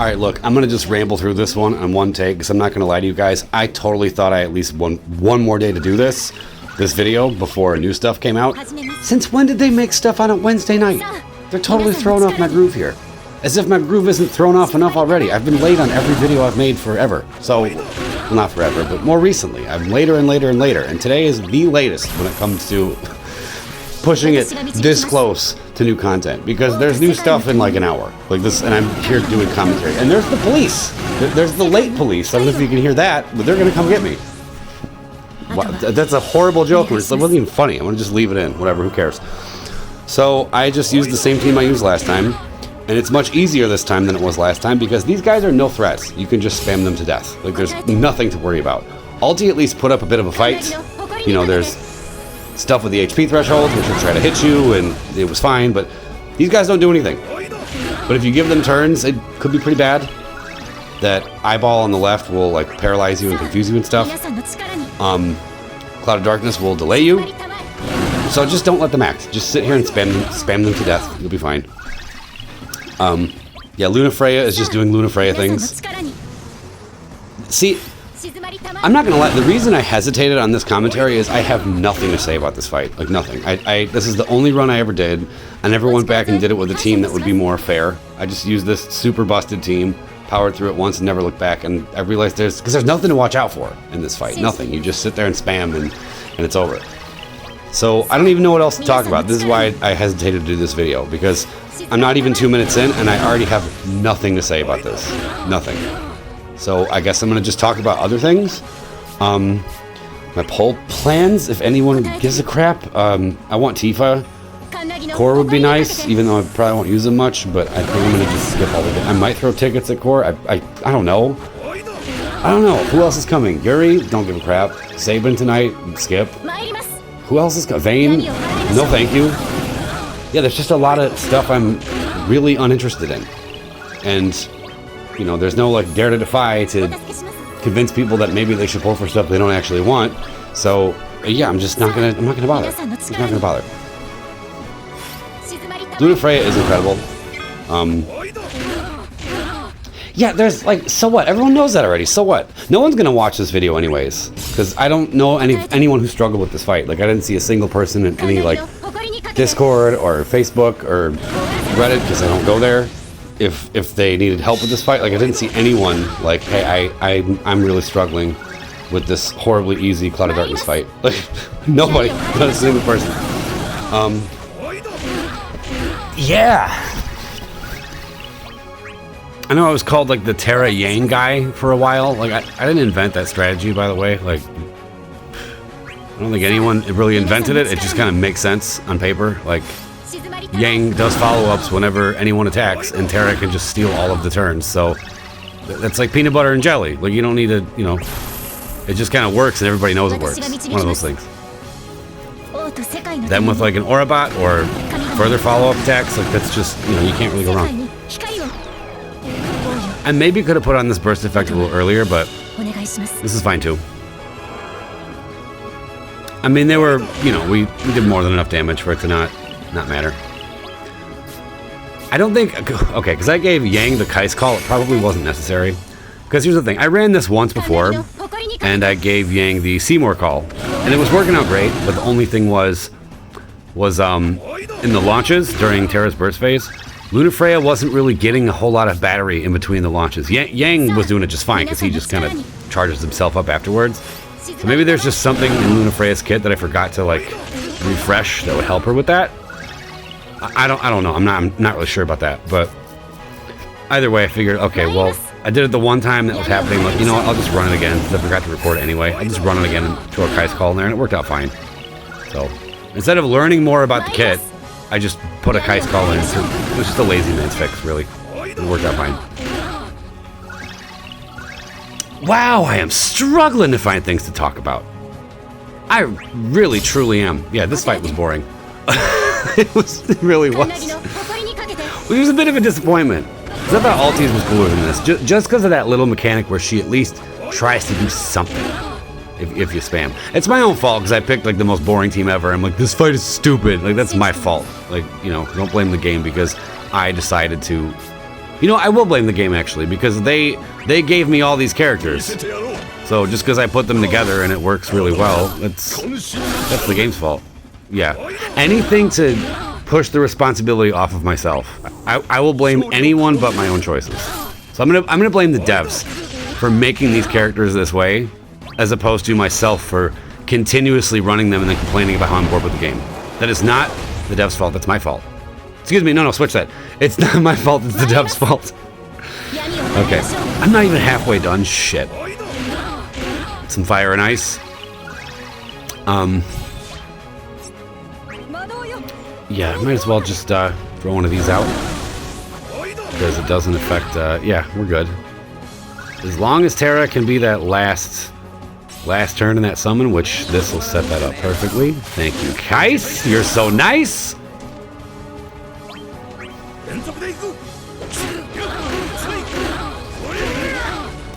Alright, look, I'm going to just ramble through this one on one take, because I'm not going to lie to you guys. I totally thought I at least one more day to do this video before new stuff came out. Since when did they make stuff on a Wednesday night? They're totally throwing off my groove here. As if my groove isn't thrown off enough already. I've been late on every video I've made forever. So, well, not forever, but more recently. I'm later and later and later. And today is the latest when it comes to pushing it this close to new content. Because there's new stuff in like an hour. Like this, and I'm here doing commentary. And there's the police. There's the late police. I don't know if you can hear that, but they're gonna come get me. Wow, that's a horrible joke. It wasn't even funny. I'm gonna just leave it in. Whatever, who cares? So I just used the same team I used last time. And it's much easier this time than it was last time because these guys are no threats. You can just spam them to death. Like, there's nothing to worry about. Ulti at least put up a bit of a fight. You know, there's stuff with the HP threshold, which will try to hit you, and it was fine, but these guys don't do anything. But if you give them turns, it could be pretty bad. That eyeball on the left will, like, paralyze you and confuse you and stuff. Cloud of Darkness will delay you. So just don't let them act. Just sit here and spam them to death. You'll be fine. Yeah, Lunafreya is just doing Lunafreya things. See, I'm not gonna lie, the reason I hesitated on this commentary is I have nothing to say about this fight. Like, nothing. This is the only run I ever did. I never went back and did it with a team that would be more fair. I just used this super busted team, powered through it once and never looked back, and I realized because there's nothing to watch out for in this fight. Nothing. You just sit there and spam and it's over. So I don't even know what else to talk about. This is why I hesitated to do this video, because I'm not even 2 minutes in, and I already have nothing to say about this. Nothing. So I guess I'm going to just talk about other things. My poll plans, if anyone gives a crap. I want Tifa. Core would be nice, even though I probably won't use them much, but I think I'm going to just skip all of it. I might throw tickets at Core. I don't know. I don't know. Who else is coming? Yuri? Don't give a crap. Sabin tonight? Skip. Who else is coming? Vayne? No thank you. Yeah, there's just a lot of stuff I'm really uninterested in. And, you know, there's no, like, dare to defy to convince people that maybe they should pull for stuff they don't actually want. So, yeah, I'm not gonna bother. I'm just not gonna bother. Lunafreya is incredible. Yeah, there's, like, so what? Everyone knows that already. So what? No one's gonna watch this video anyways. Because I don't know anyone who struggled with this fight. Like, I didn't see a single person in any, like, Discord or Facebook or Reddit, because I don't go there, if they needed help with this fight. Like, I didn't see anyone like, hey, I'm really struggling with this horribly easy Cloud of Darkness fight. Like, nobody, not a single person. Yeah. I know I was called, like, the Terra Yang guy for a while. Like, I didn't invent that strategy, by the way. Like, I don't think anyone really invented it. It just kind of makes sense on paper. Like, Yang does follow-ups whenever anyone attacks, and Terra can just steal all of the turns. So that's like peanut butter and jelly. Like, you don't need to, you know, it just kind of works and everybody knows it works. One of those things. Then with like an Aurabot or further follow-up attacks, like, that's just, you know, you can't really go wrong. I maybe could have put on this burst effect a little earlier, but this is fine too. I mean, they were, you know, we did more than enough damage for it to not matter. I don't think, okay, because I gave Yang the Kai's Call, it probably wasn't necessary. Because here's the thing, I ran this once before, and I gave Yang the Seymour Call, and it was working out great, but the only thing was in the launches during Terra's burst phase, Lunafreya wasn't really getting a whole lot of battery in between the launches. Yang was doing it just fine, because he just kind of charges himself up afterwards. So maybe there's just something in Lunafreya's kit that I forgot to, like, refresh that would help her with that. I don't know. I'm not really sure about that. But either way, I figured, okay, well, I did it the one time that was happening. Like, you know what? I'll just run it again because I forgot to record it anyway. I'll just run it again and throw a Kai's Call in there, and it worked out fine. So instead of learning more about the kit, I just put a Kai's Call in. So it was just a lazy man's fix, really. It worked out fine. Wow, I am struggling to find things to talk about. I really, truly am. Yeah, this fight was boring. It really was. Which was a bit of a disappointment. Because I thought Altis was cooler than this. Just because of that little mechanic where she at least tries to do something. If you spam. It's my own fault because I picked, like, the most boring team ever. I'm like, this fight is stupid. Like, that's my fault. Like, you know, don't blame the game because I decided to You know, I will blame the game actually, because they gave me all these characters. So just because I put them together and it works really well, that's the game's fault. Yeah. Anything to push the responsibility off of myself. I will blame anyone but my own choices. So I'm gonna blame the devs for making these characters this way, as opposed to myself for continuously running them and then complaining about how I'm bored with the game. That is not the devs' fault, that's my fault. Excuse me, no, switch that. It's not my fault, it's the devs' fault. Okay, I'm not even halfway done, shit. Some fire and ice. Yeah, might as well just throw one of these out. Because it doesn't affect, yeah, we're good. As long as Terra can be that last turn in that summon, which this will set that up perfectly. Thank you, Kais. You're so nice.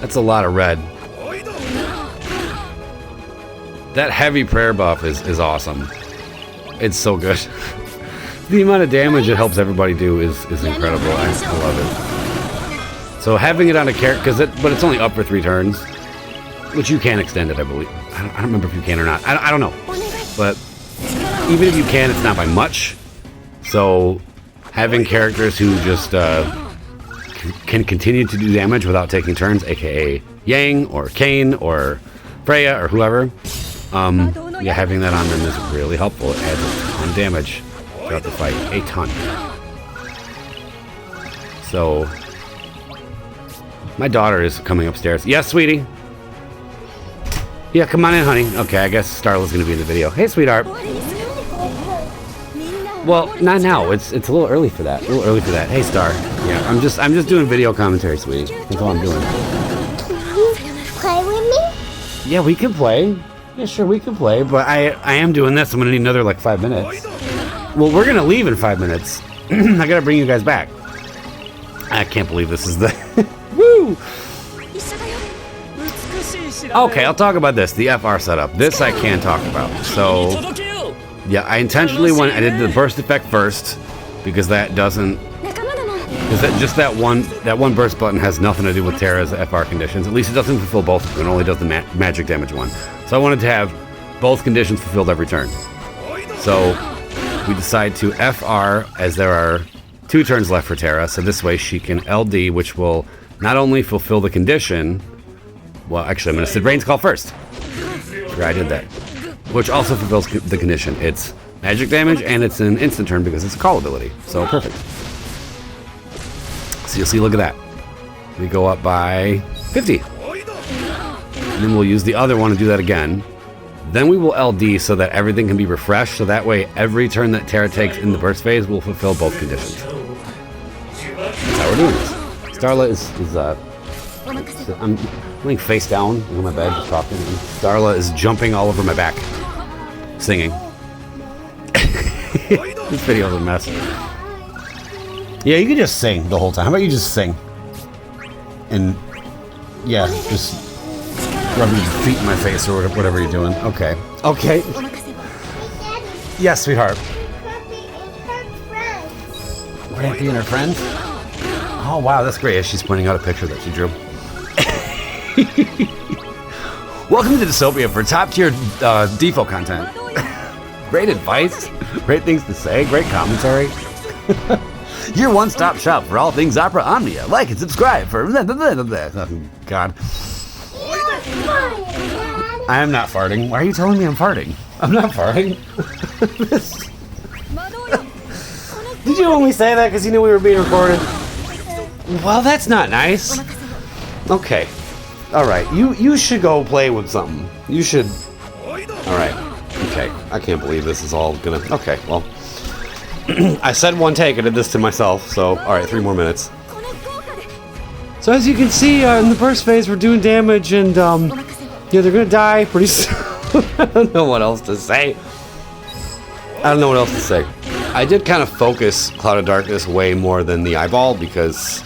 That's a lot of red. That heavy prayer buff is awesome. It's so good. The amount of damage it helps everybody do is incredible. I love it. So having it on a character, but it's only up for 3 turns, which you can extend it, I believe. I don't remember if you can or not. I don't know. But even if you can, it's not by much. So having characters who just can continue to do damage without taking turns, aka Yang or Kane or Freya or whoever, yeah, having that on them is really helpful. It adds a ton of damage throughout the fight, a ton. So my daughter is coming upstairs. Yes, sweetie. Yeah, come on in, honey. Okay, I guess Starla's gonna be in the video. Hey, sweetheart. Well, not now. It's a little early for that. Hey, Star. Yeah, I'm just doing video commentary, sweetie. That's all I'm doing. Can you play with me? Yeah, we can play. Yeah, sure, we can play. But I am doing this. I'm gonna need another like 5 minutes. Well, we're gonna leave in 5 minutes. I gotta bring you guys back. I can't believe this is the woo. Okay, I'll talk about this. The FR setup. This I can talk about. So. Yeah, I intentionally I did the burst effect first because that doesn't, because that one burst button has nothing to do with Terra's FR conditions. At least it doesn't fulfill both of them. It only does the magic damage one. So I wanted to have both conditions fulfilled every turn. So we decide to FR as there are 2 turns left for Terra. So this way she can LD, which will not only fulfill the condition. Well, actually, I'm going to Sid Rain's Call first. Sure, I did that. Which also fulfills the condition. It's magic damage and it's an instant turn because it's a call ability. So perfect. So you'll see, look at that. We go up by 50. And then we'll use the other one to do that again. Then we will LD so that everything can be refreshed. So that way every turn that Terra takes in the burst phase will fulfill both conditions. That's how we're doing this. Starla is I'm laying face down on my bed just talking. And Starla is jumping all over my back. Singing. This video's a mess. Yeah, you can just sing the whole time. How about you just sing? And yeah, just rub your feet in my face or whatever you're doing. Okay. Okay. Yes, sweetheart. Grampy and her friends? Oh wow, that's great. She's pointing out a picture that she drew. Welcome to Dissopia for top tier DFFOO content. Great advice, great things to say, great commentary. Your one-stop shop for all things Opera Omnia. Like and subscribe for oh, God. I am not farting. Why are you telling me I'm farting? I'm not farting. Did you only say that because you knew we were being recorded? Well, that's not nice. Okay. Alright, you should go play with something. You should... Alright. Okay. I can't believe this is all gonna... Okay, well... I said one take, I did this to myself, so... Alright, 3 more minutes. So as you can see, in the burst phase, we're doing damage, and, yeah, they're gonna die pretty soon. I don't know what else to say. I did kind of focus Cloud of Darkness way more than the Eyeball, because...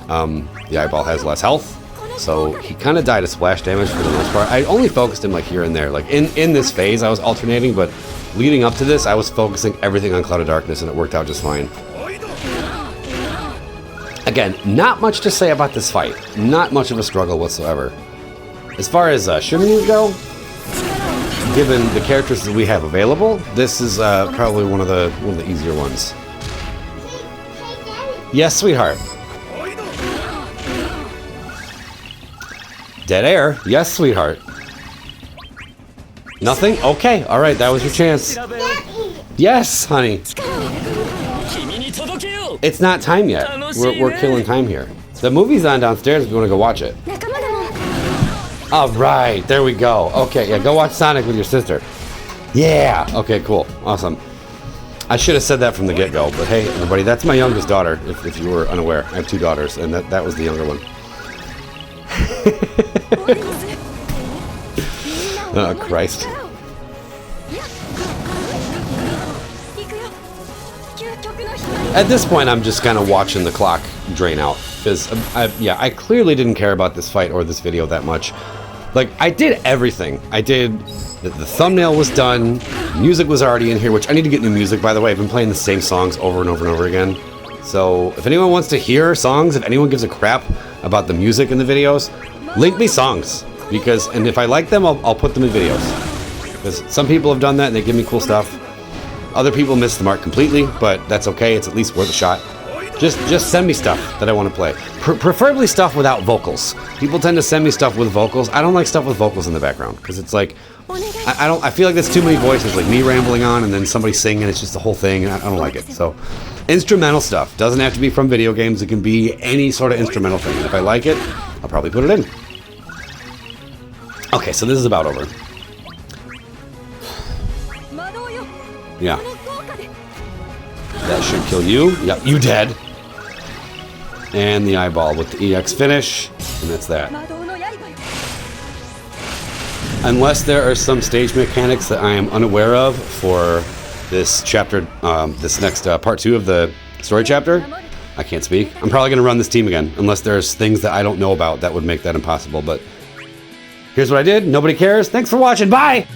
the Eyeball has less health. So he kind of died of splash damage for the most part. I only focused him like here and there. Like in this phase I was alternating, but leading up to this I was focusing everything on Cloud of Darkness and it worked out just fine. Again, not much to say about this fight. Not much of a struggle whatsoever. As far as SHINRYU go, given the characters that we have available, this is probably one of the easier ones. Yes, sweetheart. Dead air. Yes, sweetheart. Nothing? Okay. All right, that was your chance. Yes, honey. It's not time yet. We're killing time here. The movie's on downstairs if you want to go watch it. All right, there we go. Okay, yeah, go watch Sonic with your sister. Yeah. Okay, cool. Awesome. I should have said that from the get-go, but hey, everybody, that's my youngest daughter, if you were unaware. I have 2 daughters, and that was the younger one. Oh, Christ. At this point, I'm just kind of watching the clock drain out, because, I clearly didn't care about this fight or this video that much. Like, I did everything. I did... The thumbnail was done, music was already in here, which I need to get new music, by the way. I've been playing the same songs over and over and over again. So, if anyone wants to hear songs, if anyone gives a crap about the music in the videos, link me songs. Because, and if I like them, I'll put them in videos. Because some people have done that and they give me cool stuff. Other people miss the mark completely, but that's okay, it's at least worth a shot. Just send me stuff that I want to play. Preferably stuff without vocals. People tend to send me stuff with vocals. I don't like stuff with vocals in the background, because it's like, I feel like there's too many voices, like me rambling on and then somebody singing, it's just the whole thing, and I don't like it. So, instrumental stuff. Doesn't have to be from video games, it can be any sort of instrumental thing. If I like it, I'll probably put it in. Okay, so this is about over. Yeah. That should kill you. Yep, you dead. And the eyeball with the EX finish, and that's that. Unless there are some stage mechanics that I am unaware of for this chapter, this next part 2 of the story chapter, I can't speak. I'm probably going to run this team again, unless there's things that I don't know about that would make that impossible, but here's what I did. Nobody cares. Thanks for watching. Bye!